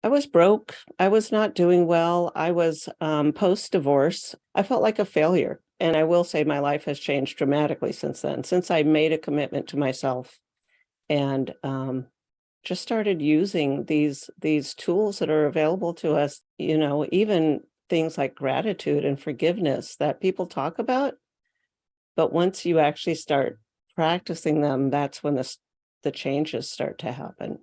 I was broke. I was not doing well. I was post-divorce. I felt like a failure. And I will say my life has changed dramatically since then, since I made a commitment to myself and just started using these tools that are available to us, even things like gratitude and forgiveness that people talk about. But once you actually start practicing them, that's when the changes start to happen.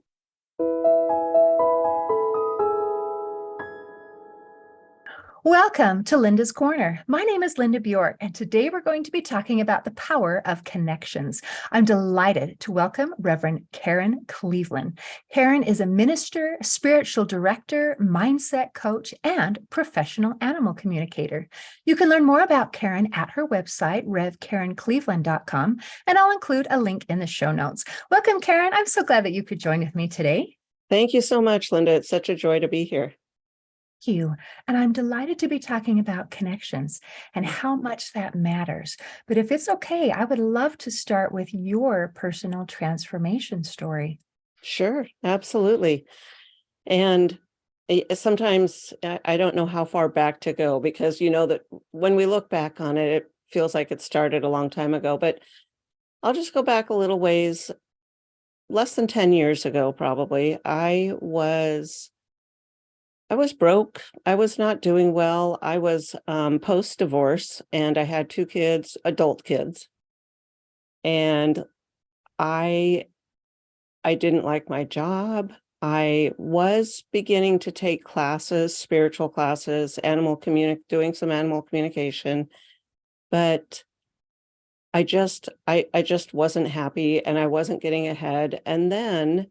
Welcome to Linda's Corner. My name is Linda Bjork, and today we're going to be talking about the power of connections. I'm delighted to welcome Reverend Karen Cleveland. Karen is a minister, spiritual director, mindset coach, and professional animal communicator. You can learn more about Karen at her website, revkarencleveland.com, and I'll include a link in the show notes. Welcome, Karen. I'm so glad that you could join with me today. Thank you so much, Linda. It's such a joy to be here. You. And I'm delighted to be talking about connections and how much that matters. But if it's okay, I would love to start with your personal transformation story. Sure, absolutely. And sometimes I don't know how far back to go because you know that when we look back on it, it feels like it started a long time ago. But I'll just go back a little ways, less than 10 years ago, probably. I was broke. I was not doing well. I was post-divorce and I had two kids, adult kids. And I I didn't like my job. I was beginning to take classes, spiritual classes, doing some animal communication, but I just wasn't happy and I wasn't getting ahead. And then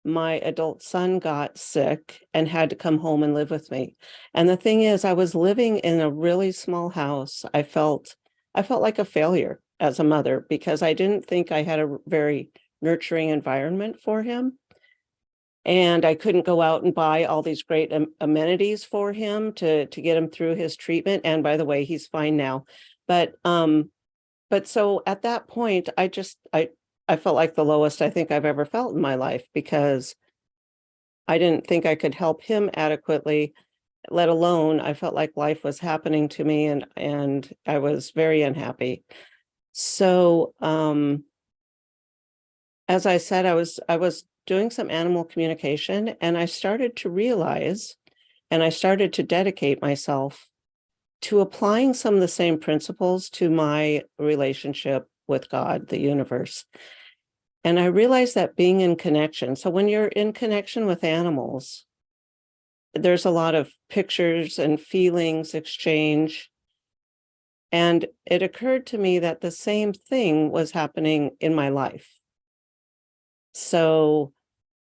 my adult son got sick and had to come home and live with me. And the thing is, I was living in a really small house. I felt like a failure as a mother because I didn't think I had a very nurturing environment for him. And I couldn't go out and buy all these great amenities for him to get him through his treatment. And by the way, he's fine now. But so at that point, I felt like the lowest I think I've ever felt in my life because I didn't think I could help him adequately, let alone I felt like life was happening to me and I was very unhappy. So as I said, I was doing some animal communication and I started to realize and I started to dedicate myself to applying some of the same principles to my relationship with God, the universe. And I realized that being in connection, so when you're in connection with animals, there's a lot of pictures and feelings exchange. And it occurred to me that the same thing was happening in my life. So,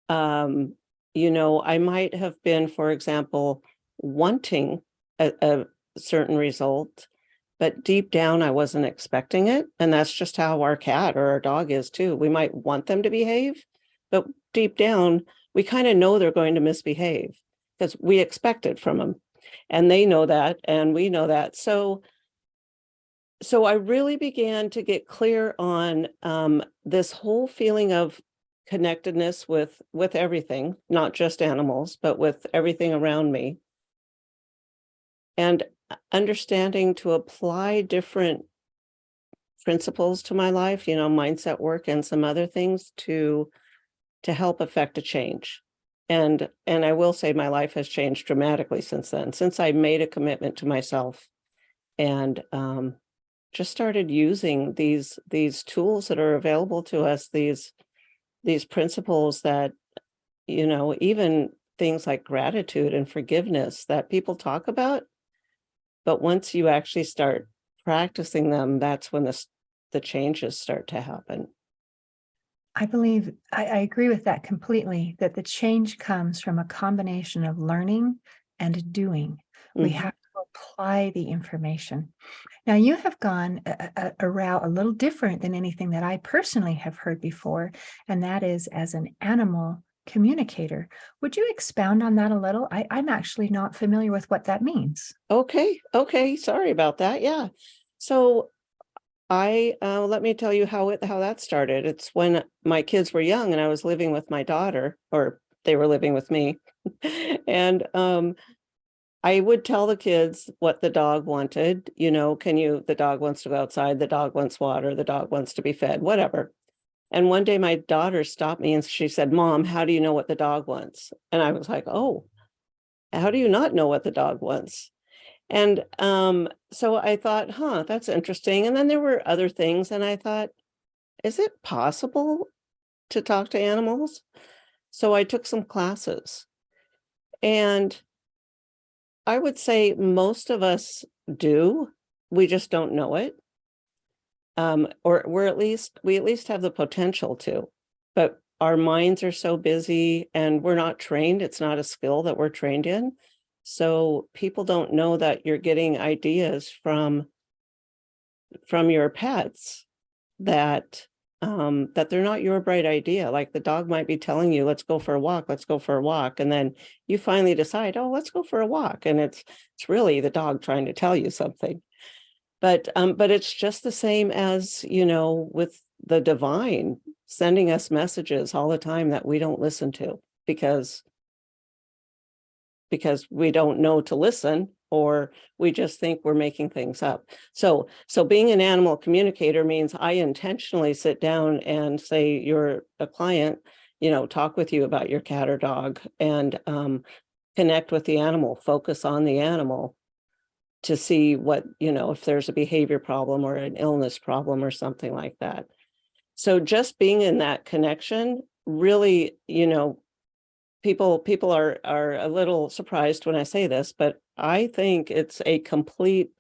I might have been, for example, wanting a certain result, but deep down I wasn't expecting it. And that's just how our cat or our dog is too. We might want them to behave, but deep down we kind of know they're going to misbehave because we expect it from them. And they know that, and we know that. So I really began to get clear on this whole feeling of connectedness with everything, not just animals, but with everything around me. And understanding to apply different principles to my life, mindset work and some other things to help affect a change. And I will say my life has changed dramatically since then, since I made a commitment to myself and just started using these tools that are available to us, these principles that, even things like gratitude and forgiveness that people talk about. But once you actually start practicing them, that's when the changes start to happen. I believe I agree with that completely, that the change comes from a combination of learning and doing. We Mhm. have to apply the information. Now, you have gone a route a little different than anything that I personally have heard before, and that is as an animal communicator. Would you expound on that a little? I'm actually not familiar with what that means. Okay. Sorry about that. Yeah. So I let me tell you how that started. It's when my kids were young and I was living with my daughter, or they were living with me. And I would tell the kids what the dog wanted, the dog wants to go outside, the dog wants water, the dog wants to be fed, whatever. And one day my daughter stopped me and she said, "Mom, how do you know what the dog wants?" And I was like, "Oh, how do you not know what the dog wants?" And so I thought, that's interesting. And then there were other things, and I thought, is it possible to talk to animals? So I took some classes, and I would say most of us do. We just don't know it. Or we at least have the potential to, but our minds are so busy and we're not trained. It's not a skill that we're trained in. So people don't know that you're getting ideas from your pets that that they're not your bright idea. Like the dog might be telling you, "Let's go for a walk, let's go for a walk." And then you finally decide, "Oh, let's go for a walk." And it's really the dog trying to tell you something. But it's just the same as, with the divine sending us messages all the time that we don't listen to because we don't know to listen, or we just think we're making things up. So being an animal communicator means I intentionally sit down and say, "You're a client, talk with you about your cat or dog, and connect with the animal, focus on the animal to see what, if there's a behavior problem or an illness problem or something like that." So just being in that connection really, people are a little surprised when I say this, but I think it's a complete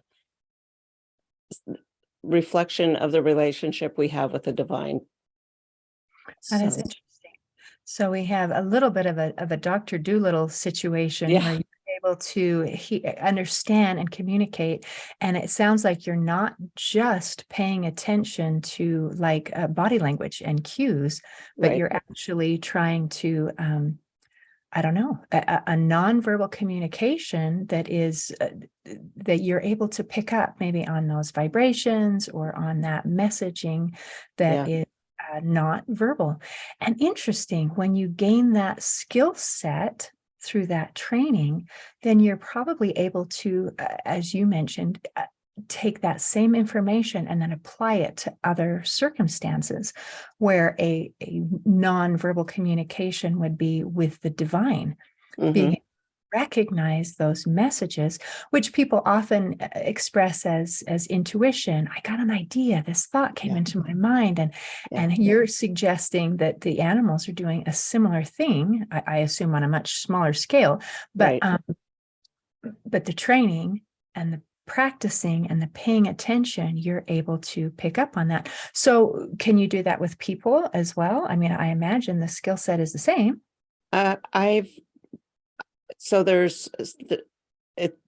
reflection of the relationship we have with the divine. That is So interesting. So we have a little bit of a Dr. Dolittle situation where yeah, you're able to understand and communicate. And it sounds like you're not just paying attention to like body language and cues, but right. you're actually trying to, I don't know, a nonverbal communication that is that you're able to pick up maybe on those vibrations or on that messaging that Yeah. is not verbal. And interesting, when you gain that skill set through that training, then you're probably able to, as you mentioned, take that same information and then apply it to other circumstances where a nonverbal communication would be with the divine, being Hmm. able to recognize those messages, which people often express as intuition. I got an idea, this thought came Yeah. into my mind. And Yeah. you're suggesting that the animals are doing a similar thing, I assume on a much smaller scale, but Right. but the training and the practicing and the paying attention, you're able to pick up on that. So can you do that with people as well? I mean, I imagine the skill set is the same. I've so there's it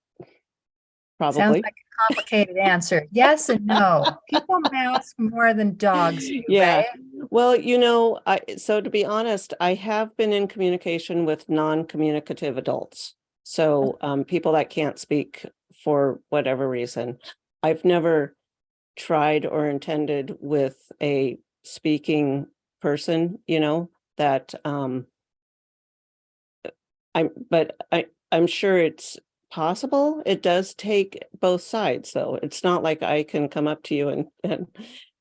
Sounds probably. like a complicated answer. Yes and no. People mask more than dogs do, Yeah. right? Well, so to be honest, I have been in communication with non-communicative adults. So people that can't speak for whatever reason. I've never tried or intended with a speaking person, that I'm sure it's possible. It does take both sides, though. It's not like I can come up to you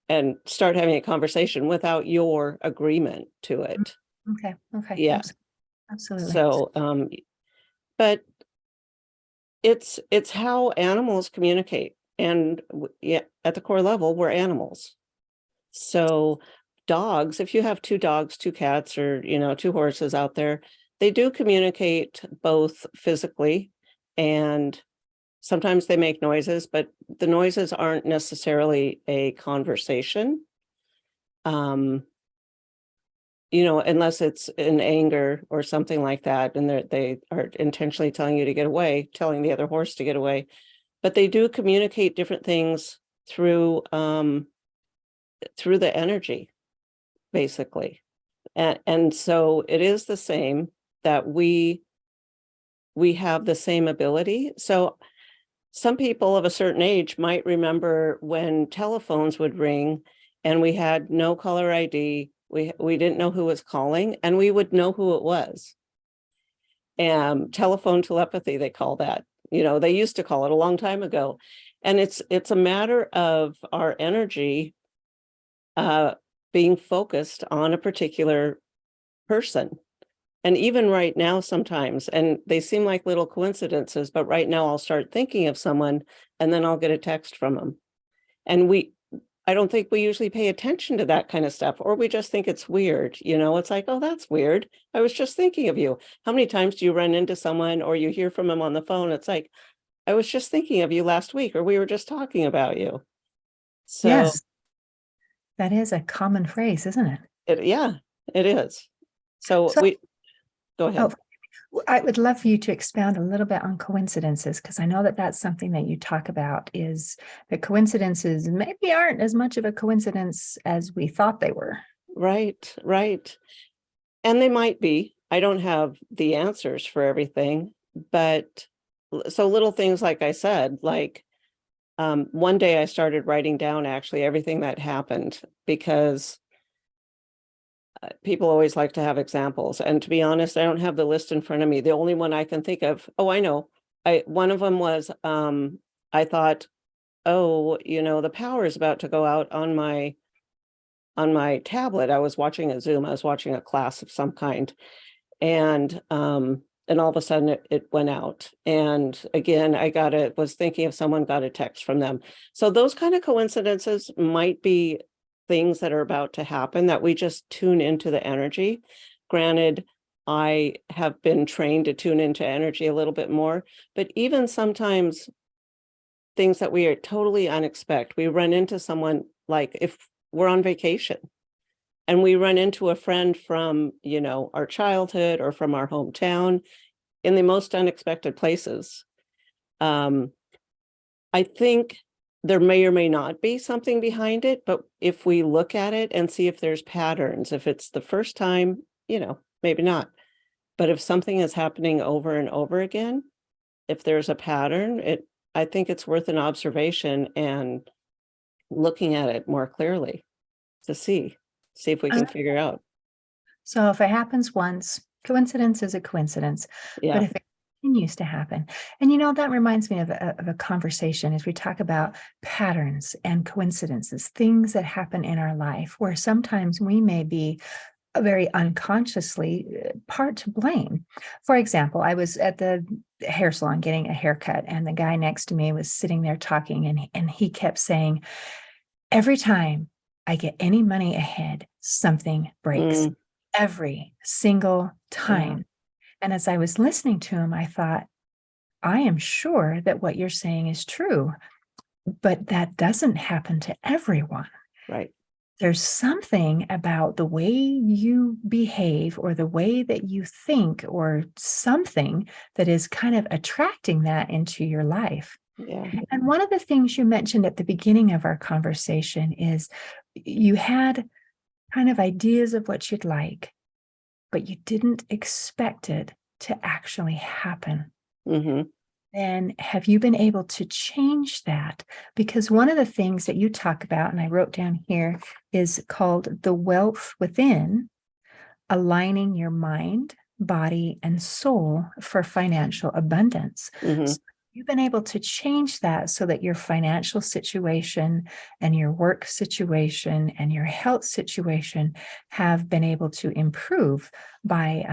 and start having a conversation without your agreement to it. Okay. Okay. Yeah. Absolutely. So, but it's how animals communicate, and yeah, at the core level, we're animals. So dogs, if you have two dogs, two cats, or two horses out there, they do communicate both physically, and sometimes they make noises, but the noises aren't necessarily a conversation. Unless it's in anger or something like that, and they are intentionally telling you to get away, telling the other horse to get away. But they do communicate different things through the energy, basically. And so it is the same that we have the same ability. So some people of a certain age might remember when telephones would ring and we had no caller ID. We didn't know who was calling, and we would know who it was. telephone telepathy, they call that. They used to call it a long time ago. And it's a matter of our energy being focused on a particular person. And even right now, sometimes, and they seem like little coincidences, but right now I'll start thinking of someone and then I'll get a text from them. And I don't think we usually pay attention to that kind of stuff, or we just think it's weird. It's like, oh, that's weird. I was just thinking of you. How many times do you run into someone or you hear from them on the phone? It's like, I was just thinking of you last week, or we were just talking about you. So Yes, that is a common phrase, isn't it? yeah, it is. So So, go ahead. I would love for you to expound a little bit on coincidences, because I know that that's something that you talk about, is that coincidences maybe aren't as much of a coincidence as we thought they were. Right, right. And they might be. I don't have the answers for everything, but so little things, like I said, like one day I started writing down actually everything that happened, because people always like to have examples. And to be honest, I don't have the list in front of me. The only one I can think of, oh, I know. One of them was I thought, oh, the power is about to go out on my tablet. I was watching a Zoom. I was watching a class of some kind. And all of a sudden it went out. And again, was thinking if someone got a text from them. So those kind of coincidences might be things that are about to happen, that we just tune into the energy. Granted, I have been trained to tune into energy a little bit more, but even sometimes things that we are totally unexpected. We run into someone, like if we're on vacation and we run into a friend from, our childhood or from our hometown in the most unexpected places. I think there may or may not be something behind it, but if we look at it and see if there's patterns, if it's the first time, maybe not. But if something is happening over and over again, if there's a pattern, I think it's worth an observation and looking at it more clearly to see if we can figure out. So if it happens once, coincidence is a coincidence. Yeah. But if it continues to happen, and that reminds me of a conversation as we talk about patterns and coincidences, things that happen in our life where sometimes we may be very unconsciously part to blame. For example, I was at the hair salon getting a haircut, and the guy next to me was sitting there talking, and he kept saying, every time I get any money ahead, something breaks. Every single time. Yeah. And as I was listening to him, I thought, I am sure that what you're saying is true, but that doesn't happen to everyone. Right. There's something about the way you behave or the way that you think or something that is kind of attracting that into your life. Yeah. And one of the things you mentioned at the beginning of our conversation is you had kind of ideas of what you'd like, but you didn't expect it to actually happen. Mm-hmm. Then have you been able to change that? Because one of the things that you talk about, and I wrote down here, is called the wealth within, aligning your mind, body, and soul for financial abundance. Mm-hmm. So you've been able to change that so that your financial situation and your work situation and your health situation have been able to improve by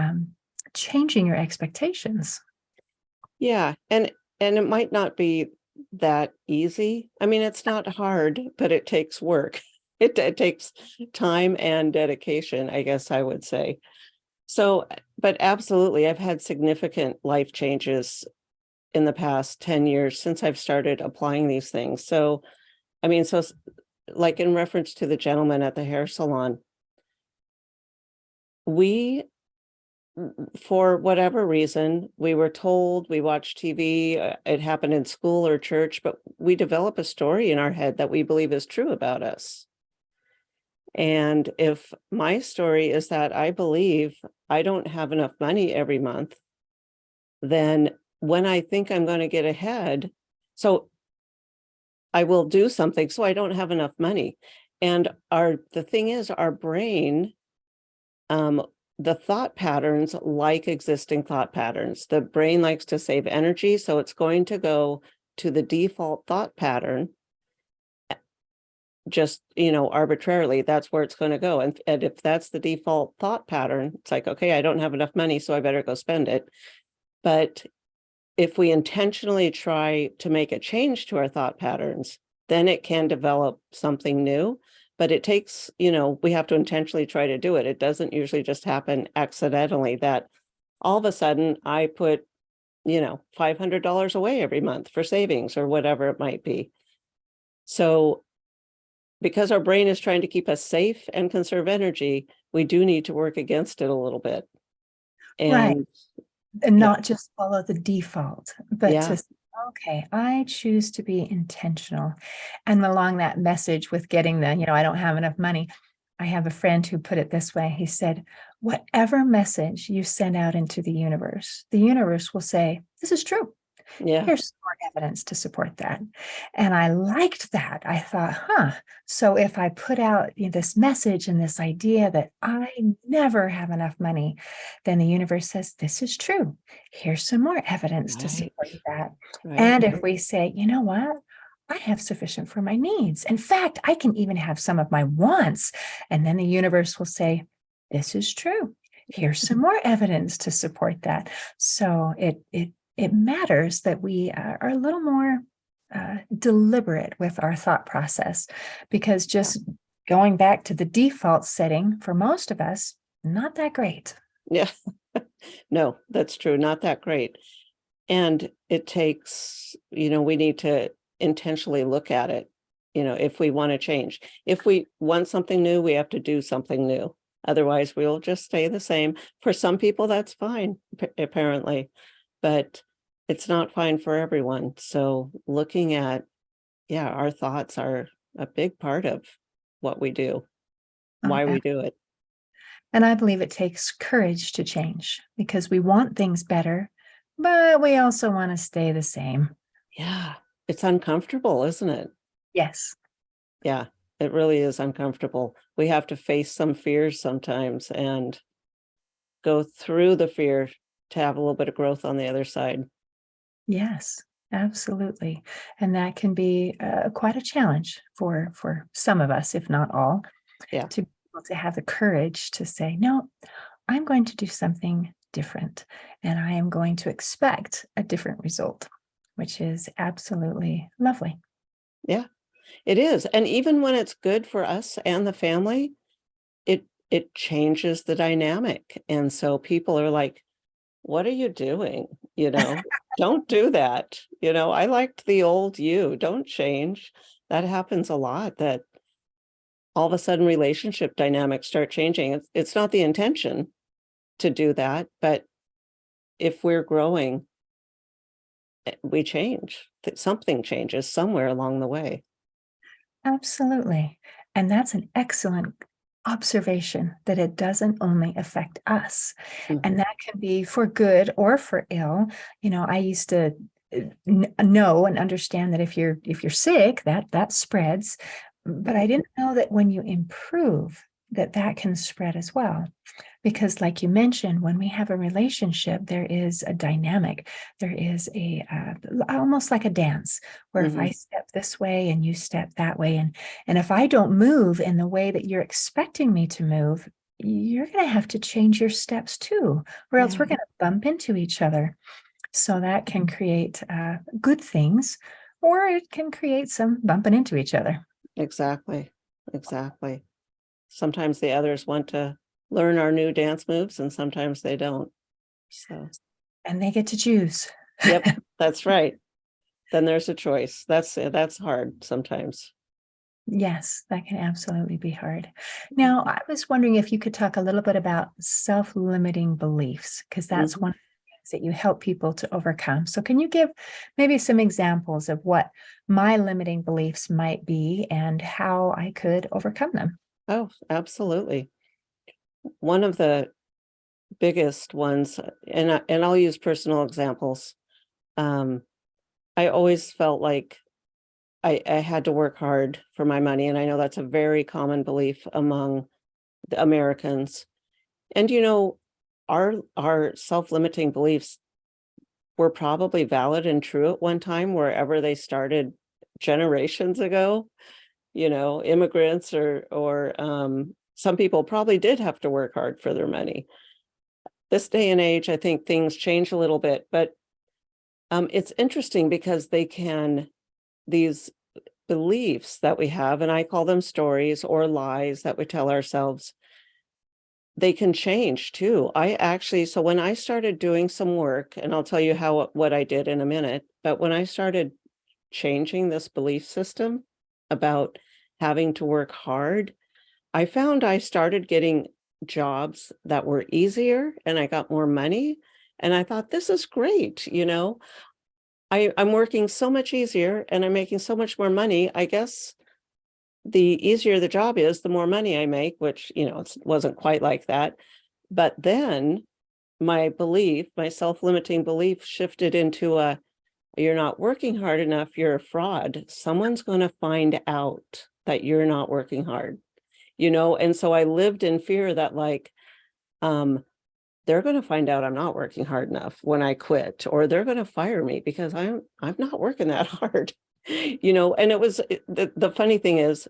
changing your expectations. Yeah. And it might not be that easy. I mean, it's not hard, but it takes work. It takes time and dedication, I guess I would say. So, but absolutely, I've had significant life changes in the past 10 years since I've started applying these things. So, I mean, like in reference to the gentleman at the hair salon, for whatever reason, we were told, we watched TV, it happened in school or church, but we develop a story in our head that we believe is true about us. And if my story is that I believe I don't have enough money every month, then when I think I'm going to get ahead, so I will do something so I don't have enough money. And the thing is, our brain the thought patterns like existing thought patterns. The brain likes to save energy, so it's going to go to the default thought pattern just, arbitrarily. That's where it's going to go. And if that's the default thought pattern, it's like, okay, I don't have enough money, so I better go spend it. But if we intentionally try to make a change to our thought patterns, then it can develop something new. But it takes, we have to intentionally try to do it. It doesn't usually just happen accidentally that all of a sudden I put, $500 away every month for savings or whatever it might be. So because our brain is trying to keep us safe and conserve energy, we do need to work against it a little bit. Right. And And yeah, not just follow the default, but yeah, okay, I choose to be intentional. And along that message with getting the, I don't have enough money, I have a friend who put it this way. He said, whatever message you send out into the universe will say, this is true. yeah, Here's more evidence to support that. And I liked that. I thought, so if I put out this message and this idea that I never have enough money, then the universe says, this is true. Here's some more evidence to right, support that. right. And if we say, you know what? I have sufficient for my needs. In fact, I can even have some of my wants. And then the universe will say, this is true. Here's some more evidence to support that. So it matters that we are a little more deliberate with our thought process, because just going back to the default setting for most of us, not that great. Yeah, no, that's true. Not that great. And it takes, we need to intentionally look at it. If we want to change, if we want something new, we have to do something new. Otherwise, we'll just stay the same. For some people, that's fine, apparently, but it's not fine for everyone. So looking at, our thoughts are a big part of what we do, why we do it. And I believe it takes courage to change, because we want things better, but we also want to stay the same. Yeah, it's uncomfortable, isn't it? Yes. Yeah, it really is uncomfortable. We have to face some fears sometimes and go through the fear to have a little bit of growth on the other side. Yes, absolutely. And that can be quite a challenge for some of us, if not all, Yeah, to be able to have the courage to say, no, I'm going to do something different, and I am going to expect a different result, which is absolutely lovely. yeah, it is. And even when it's good for us and the family, it changes the dynamic. And so people are like, what are you doing? Don't do that. I liked the old you. Don't change. That happens a lot, that all of a sudden relationship dynamics start changing. It's not the intention to do that, but if we're growing, we change. That something changes somewhere along the way. Absolutely. And that's an excellent observation, that it doesn't only affect us. And Mhm. that can be for good or for ill. I used to know and understand that if you're sick, that spreads, but I didn't know that when you improve, that can spread as well. Because like you mentioned, when we have a relationship, there is a dynamic. There is almost like a dance, where if I Mhm. step this way and you step that way, and if I don't move in the way that you're expecting me to move, you're going to have to change your steps too, or else Yeah, we're going to bump into each other. So that can create good things, or it can create some bumping into each other. exactly. Exactly. Sometimes the others want to learn our new dance moves and sometimes they don't. So, And they get to choose. yep, that's right. Then there's a choice. That's hard sometimes. Yes, that can absolutely be hard. Now, I was wondering if you could talk a little bit about self-limiting beliefs, because that's Mhm. one of the things that you help people to overcome. So, can you give maybe some examples of what my limiting beliefs might be and how I could overcome them? Oh, absolutely. One of the biggest ones, and I'll use personal examples. Um, I always felt like I had to work hard for my money, and I know that's a very common belief among the Americans. And our self-limiting beliefs were probably valid and true at one time, wherever they started generations ago, immigrants or some people probably did have to work hard for their money. This day and age, I think things change a little bit, but it's interesting because these beliefs that we have, and I call them stories or lies that we tell ourselves, they can change too. So when I started doing some work, and I'll tell you what I did in a minute, but when I started changing this belief system about having to work hard, I found I started getting jobs that were easier and I got more money. And I thought, this is great. I'm working so much easier and I'm making so much more money. I guess the easier the job is, the more money I make, which, it wasn't quite like that. But then my self-limiting belief shifted into you're not working hard enough, you're a fraud. Someone's going to find out that you're not working hard, and so I lived in fear that they're going to find out I'm not working hard enough when I quit, or they're going to fire me because I'm not working that hard, and the funny thing is,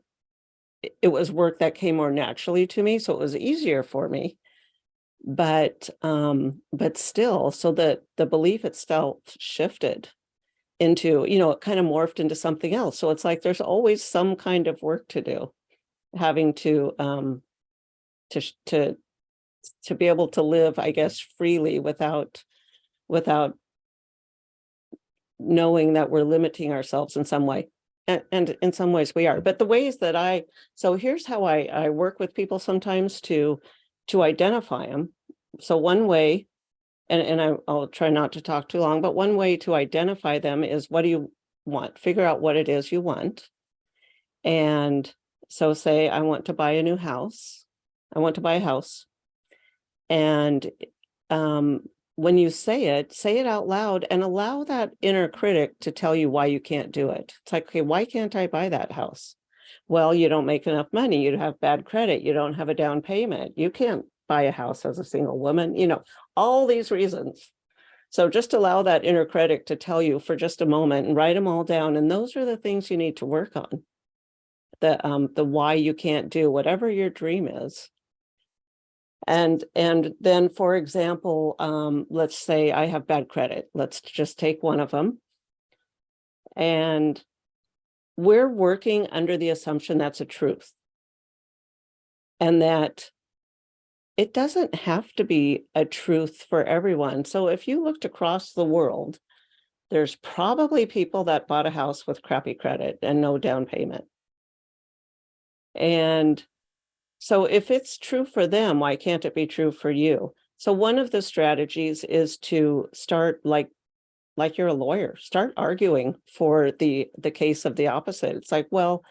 it was work that came more naturally to me, so it was easier for me. But still, so the belief itself shifted into, it kind of morphed into something else. So it's like there's always some kind of work to do, having to be able to live, I guess, freely without knowing that we're limiting ourselves in some way. And in some ways we are. But the ways that so here's how I work with people sometimes to identify them. So one way, and I'll try not to talk too long, but one way to identify them is, what do you want? Figure out what it is you want. And so say, I want to buy a new house. I want to buy a house. And when you say it out loud and allow that inner critic to tell you why you can't do it. It's like, okay, why can't I buy that house? Well, you don't make enough money. You have bad credit. You don't have a down payment. You can't buy a house as a single woman, all these reasons. So just allow that inner critic to tell you for just a moment and write them all down. And those are the things you need to work on. The why you can't do whatever your dream is. And then, for example, let's say I have bad credit. Let's just take one of them. And we're working under the assumption that's a truth. And that it doesn't have to be a truth for everyone. So if you looked across the world, there's probably people that bought a house with crappy credit and no down payment. And so if it's true for them, why can't it be true for you? So one of the strategies is to start like you're a lawyer, start arguing for the case of the opposite. It's like, well,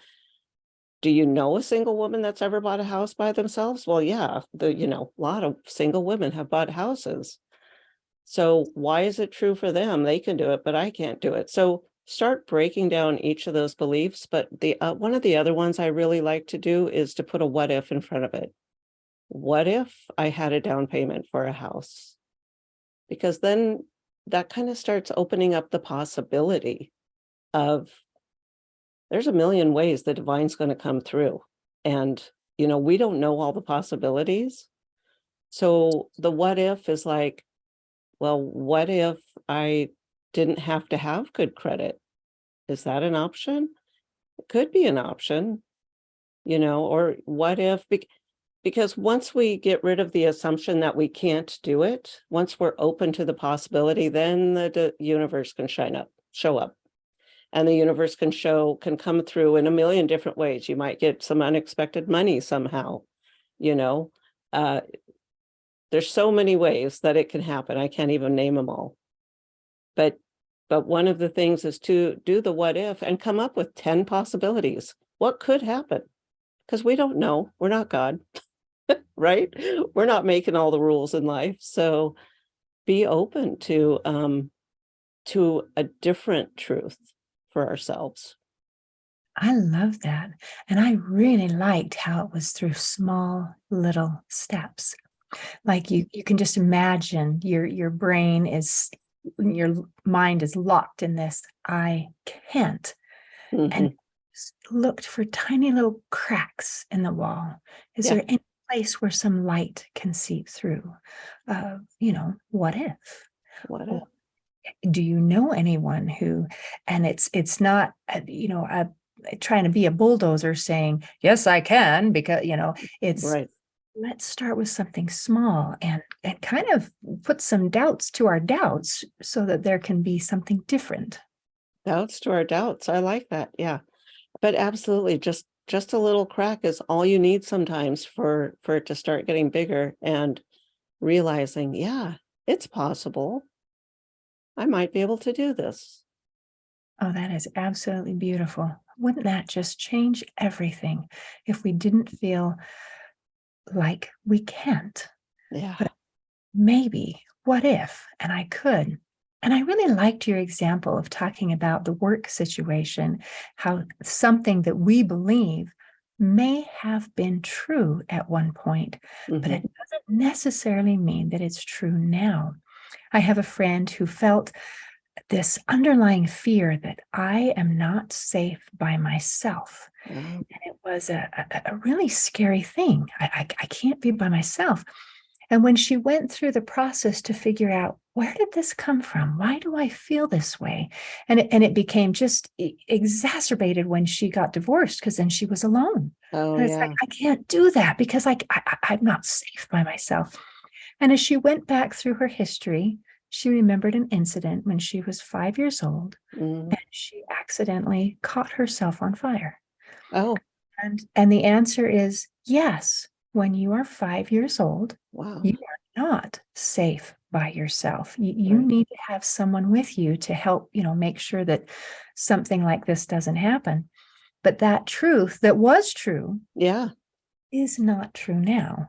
do you know a single woman that's ever bought a house by themselves? Well, yeah, a lot of single women have bought houses. So why is it true for them? They can do it, but I can't do it. So start breaking down each of those beliefs. But one of the other ones I really like to do is to put a what if in front of it. What if I had a down payment for a house? Because then that kind of starts opening up the possibility of, there's a million ways the divine's going to come through. And, we don't know all the possibilities. So the what if is like, well, what if I didn't have to have good credit? Is that an option? It could be an option, or what if, because once we get rid of the assumption that we can't do it, once we're open to the possibility, then the universe can show up. And the universe can come through in a million different ways. You might get some unexpected money somehow, there's so many ways that it can happen. I can't even name them all. But one of the things is to do the what if and come up with 10 possibilities. What could happen? Because we don't know. We're not God, right? We're not making all the rules in life. So be open to a different truth for ourselves. I love that. And I really liked how it was through small little steps. Like you can just imagine your brain is, your mind is locked in this, I can't. And Mhm. looked for tiny little cracks in the wall. Is Yeah. there any place where some light can seep through? What if? What Or a, do you know anyone who, and it's not, trying to be a bulldozer saying, yes, I can, because, it's, right. let's start with something small and kind of put some doubts to our doubts so that there can be something different. Doubts to our doubts. I like that. Yeah. But absolutely, just a little crack is all you need sometimes for it to start getting bigger and realizing, yeah, it's possible. I might be able to do this. Oh, that is absolutely beautiful. Wouldn't that just change everything if we didn't feel like we can't? Yeah. But maybe, what if, and I could. And I really liked your example of talking about the work situation, how something that we believe may have been true at one point, but Hmm. it doesn't necessarily mean that it's true now. I have a friend who felt this underlying fear that I am not safe by myself. Oh, And it was a really scary thing. I can't be by myself. And when she went through the process to figure out, where did this come from? Why do I feel this way? And it became just exacerbated when she got divorced, because then she was alone. oh And it's like, yeah. I can't do that because I'm not safe by myself. And as she went back through her history, she remembered an incident when she was 5 years old Mm. and she accidentally caught herself on fire. Oh, And the answer is yes. When you are 5 years old, wow. you are not safe by yourself. You Right. need to have someone with you to help, make sure that something like this doesn't happen. But that truth that was true Yeah. is not true now.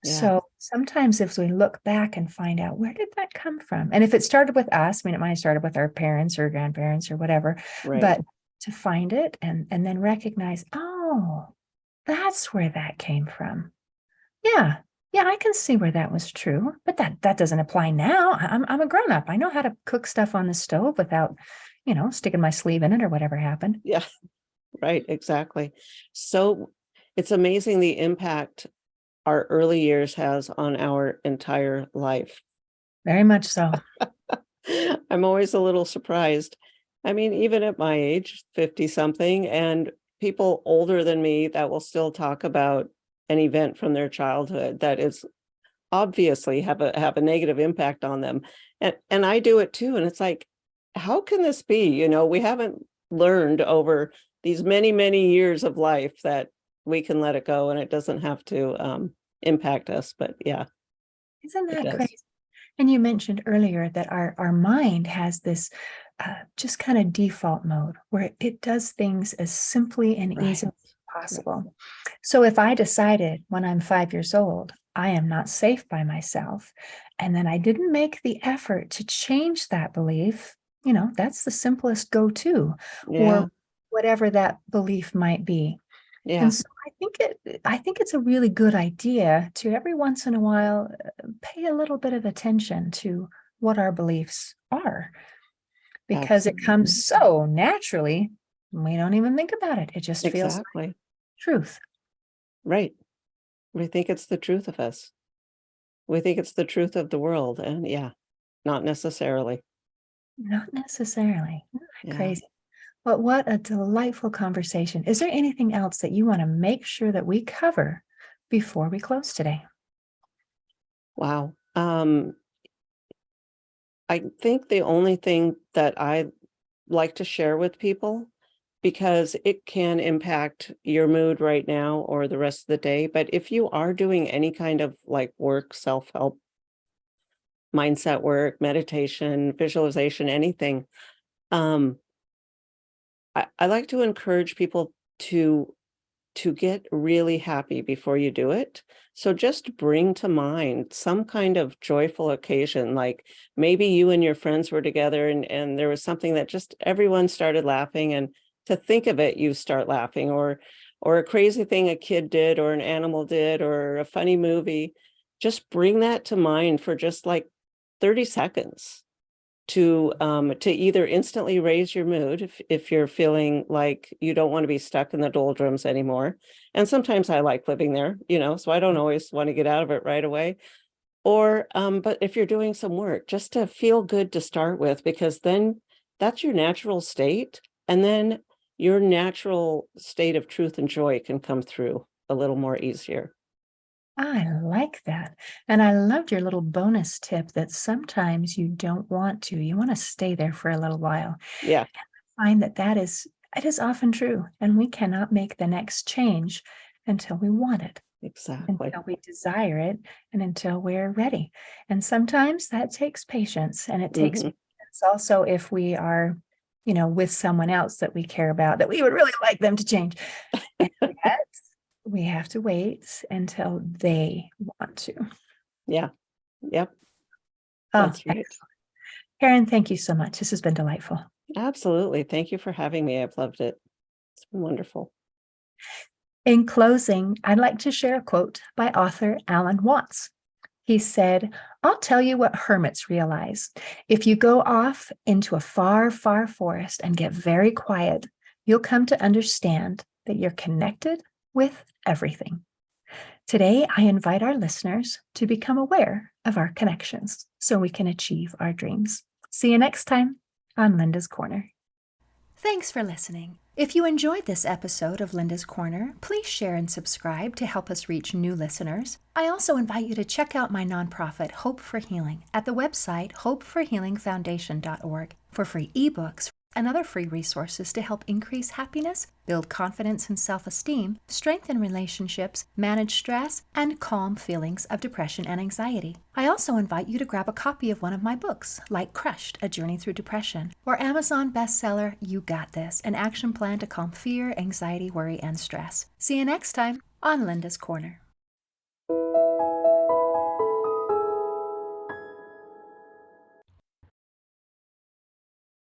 Yeah. So sometimes if we look back and find out, where did that come from? And if it started with us, I mean, it might have started with our parents or grandparents or whatever, Right. but to find it and then recognize, oh, that's where that came from. Yeah. Yeah, I can see where that was true, but that doesn't apply now. I'm a grown up. I know how to cook stuff on the stove without, sticking my sleeve in it or whatever happened. Yeah. Right. Exactly. So it's amazing the impact our early years has on our entire life. Very much so. I'm always a little surprised. I mean, even at my age, 50 something, and people older than me that will still talk about an event from their childhood that is obviously have a negative impact on them. And I do it too. And it's like, how can this be? We haven't learned over these many, many years of life that we can let it go and it doesn't have to impact us. But yeah, Isn't it that does. crazy? And you mentioned earlier that our mind has this just kind of default mode where it does things as simply and Right. easily as possible. So if I decided when I'm 5 years old, I am not safe by myself, and then I didn't make the effort to change that belief, that's the simplest go to, Yeah. or whatever that belief might be. And Yeah. so I think it's a really good idea to every once in a while pay a little bit of attention to what our beliefs are, because it Absolutely. comes so naturally. We don't even think about it. It just feels like Exactly. truth. Right. We think it's the truth of us. We think it's the truth of the world. And yeah, not necessarily. Not necessarily. Isn't that Yeah. crazy? But what a delightful conversation. Is there anything else that you want to make sure that we cover before we close today? Wow. I think the only thing that I like to share with people, because it can impact your mood right now or the rest of the day, but if you are doing any kind of like work, self-help, mindset work, meditation, visualization, anything, um, I like to encourage people to get really happy before you do it. So just bring to mind some kind of joyful occasion, like maybe you and your friends were together and there was something that just everyone started laughing, and to think of it, you start laughing, or a crazy thing a kid did or an animal did or a funny movie. just bring that to mind for just like 30 seconds to either instantly raise your mood if you're feeling like you don't want to be stuck in the doldrums anymore. And sometimes I like living there, so I don't always want to get out of it right away. Or, but if you're doing some work, just to feel good to start with, because then that's your natural state. And then your natural state of truth and joy can come through a little more easier. I like that. And I loved your little bonus tip that sometimes you don't want to. You want to stay there for a little while. Yeah, I find that it is often true. And we cannot make the next change until we want it, exactly. until we desire it, and until we're ready. And sometimes that takes patience. And it takes Hmm. patience also if we are, with someone else that we care about, that we would really like them to change. And yet we have to wait until they want to. Yeah. Yep. Oh, That's right. Karen, thank you so much. This has been delightful. Absolutely. Thank you for having me. I've loved it. It's been wonderful. In closing, I'd like to share a quote by author Alan Watts. He said, "I'll tell you what hermits realize. If you go off into a far, far forest and get very quiet, you'll come to understand that you're connected with everything." Today, I invite our listeners to become aware of our connections so we can achieve our dreams. See you next time on Linda's Corner. Thanks for listening. If you enjoyed this episode of Linda's Corner, please share and subscribe to help us reach new listeners. I also invite you to check out my nonprofit, Hope for Healing, at the website hopeforhealingfoundation.org for free ebooks and other free resources to help increase happiness, build confidence and self-esteem, strengthen relationships, manage stress, and calm feelings of depression and anxiety. I also invite you to grab a copy of one of my books, like Crushed, A Journey Through Depression, or Amazon bestseller, You Got This, an action plan to calm fear, anxiety, worry, and stress. See you next time on Linda's Corner.